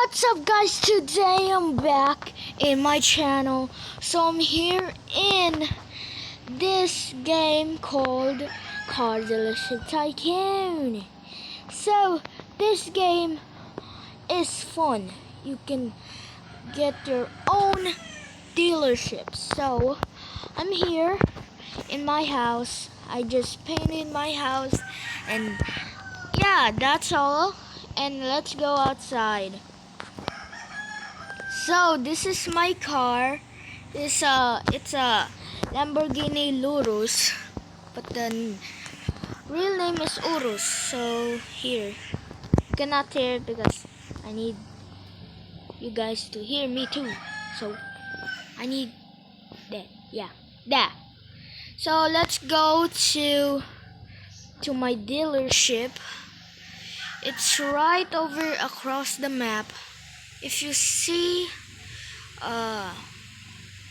What's up, guys? Today I'm back in my channel. So I'm here in this game called Car Dealership Tycoon. So this game is fun. You can get your own dealership. So I'm here in my house. I just painted my house, and yeah, that's all. And let's go outside. So this is my car. It's a Lamborghini Lurus, but the real name is Urus. So here, you cannot hear it because I need you guys to hear me too. So I need that. Yeah, that. So let's go to my dealership. It's right over across the map. If you see a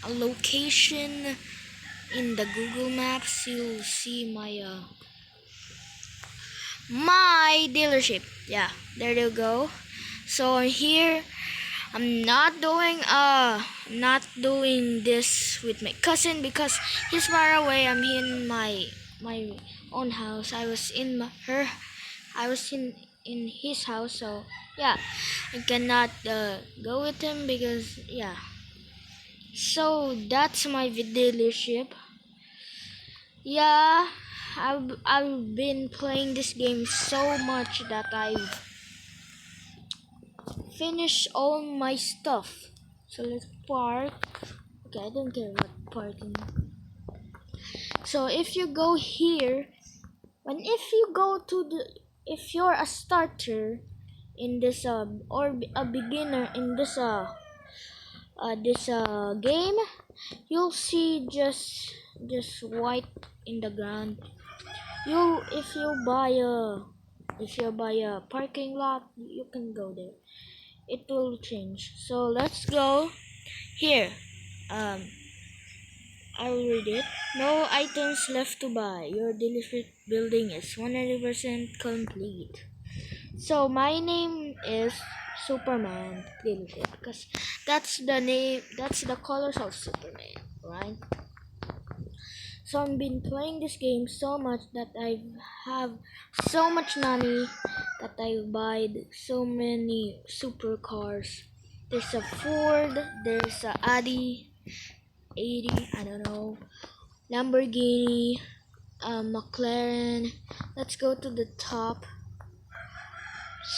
location in the Google Maps, you'll see my dealership. Yeah, there you go. So here, I'm not doing this with my cousin because he's far away. I'm in my own house. I was in his house. So yeah, I cannot go with him because yeah. So that's my dealership. Yeah, I've been playing this game so much that I've finished all my stuff. So let's park. Okay, I don't care what parking. So if you go here, if you go to if you're a starter in this or a beginner in this game, you'll see just white in the ground. If you buy a parking lot, you can go there. It will change. So let's go here. I will read it. No items left to buy. Your dealership building is 100% complete. So my name is Superman Dealership because that's the name. That's the colors of Superman, right? So I've been playing this game so much that I have so much money that I buy so many supercars. There's a Ford, there's a Audi 80, I don't know, Lamborghini, McLaren. Let's go to the top.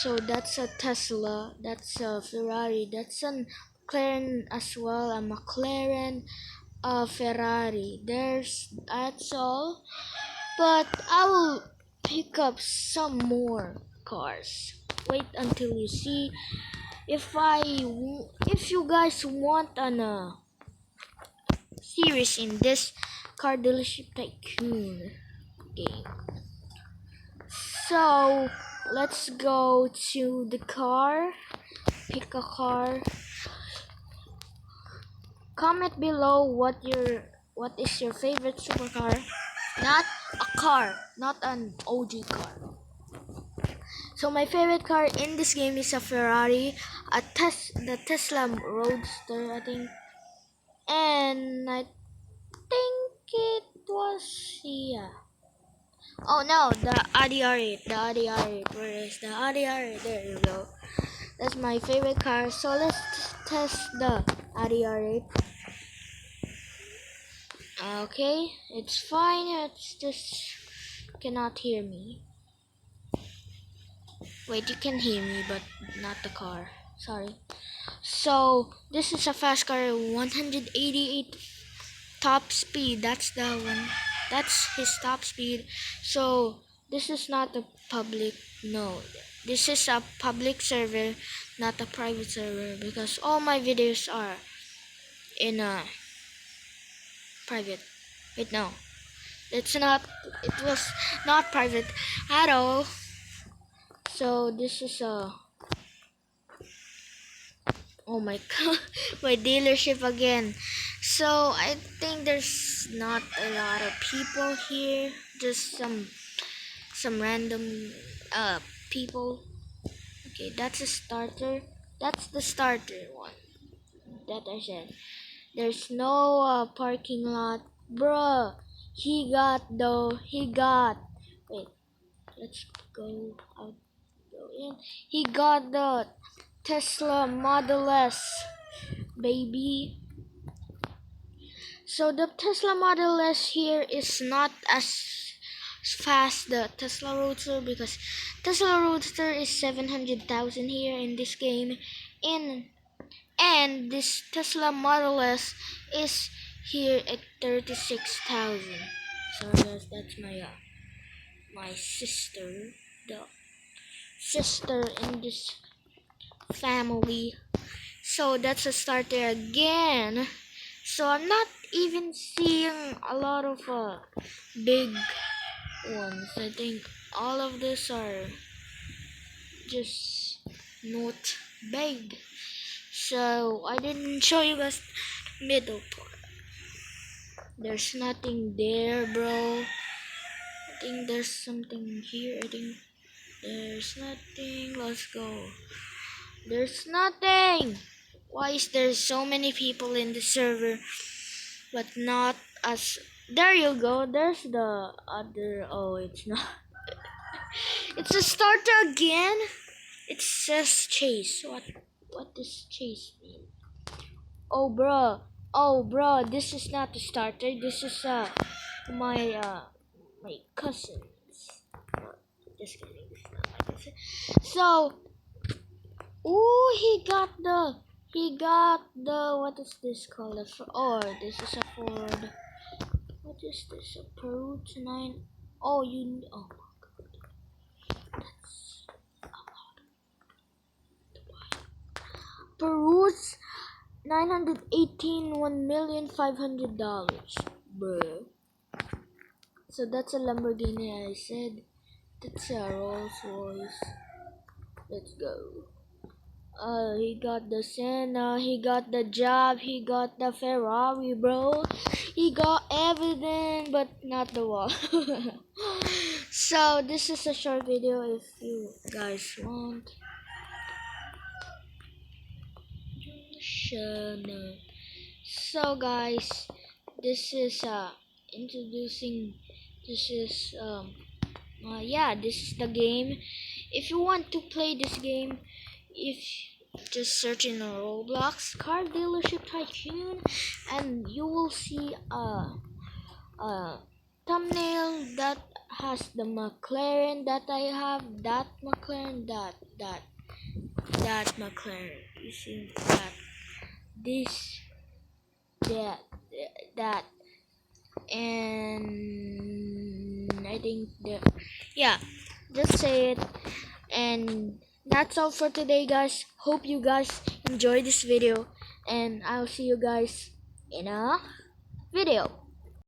So that's a Tesla, that's a Ferrari, that's a McLaren as well, a McLaren, a Ferrari. That's all. But I will pick up some more cars. Wait until you see if you guys want an series in this Car Dealership Tycoon game. So let's go to the car. Pick a car. Comment below what is your favorite supercar. Not a car, not an OG car. So my favorite car in this game is a Ferrari, the Tesla Roadster, I think, and I think it was Oh no, the Audi R8, the Audi R8. Where is the Audi R8? There you go. That's my favorite car. So let's test the Audi R8. Okay, it's fine. It's just cannot hear me. Wait, you can hear me, but not the car. Sorry. So this is a fast car, 188 top speed. That's the one. That's his top speed. So this is not a public. No, this is a public server, not a private server, because all my videos are in a private. Wait, no, it's not. It was not private at all. So this is a. Oh my god, my dealership again. So I think there's not a lot of people here, just some random people. Okay, that's a starter. That's the starter one that I said. There's no parking lot. Bruh, he got. Wait, let's go out, go in. He got the Tesla Model S, baby. So the Tesla Model S here is not as fast the Tesla Roadster because Tesla Roadster is 700,000 here in this game, and this Tesla Model S is here at 36,000. So guys, that's my sister, the sister in this family. So that's a starter again. So I'm not even seeing a lot of big ones. I think all of these are just not big. So I didn't show you guys the middle part. There's nothing there, bro. I think there's something here. I think there's nothing. Let's go. There's nothing. Why is there so many people in the server, but not us? There you go. There's the other. Oh, it's not. It's a starter again. It says chase. What does chase mean? Oh, bro. Oh, bro. This is not the starter. This is my my cousins. Just kidding. This is not my cousin. So, ooh, he got the what is this called? Oh, this is a Ford. What is this? A Peru 9? Oh, oh my god, that's a lot. Peru's 918 $1,500,000, bruh. So that's a Lamborghini. I said that's a Rolls Royce. Let's go. He got the Senna, he got the job, he got the Ferrari, bro. He got everything, but not the wall. So this is a short video. If you guys want, so guys, this is introducing. This is yeah, this is the game. If you want to play this game, if just search in Roblox car dealership tycoon, and you will see a thumbnail that has the McLaren that I have, that McLaren, that McLaren. You see that, this, that, that, and I think yeah, just say it. And that's all for today, guys. Hope you guys enjoy this video, and I'll see you guys in a video.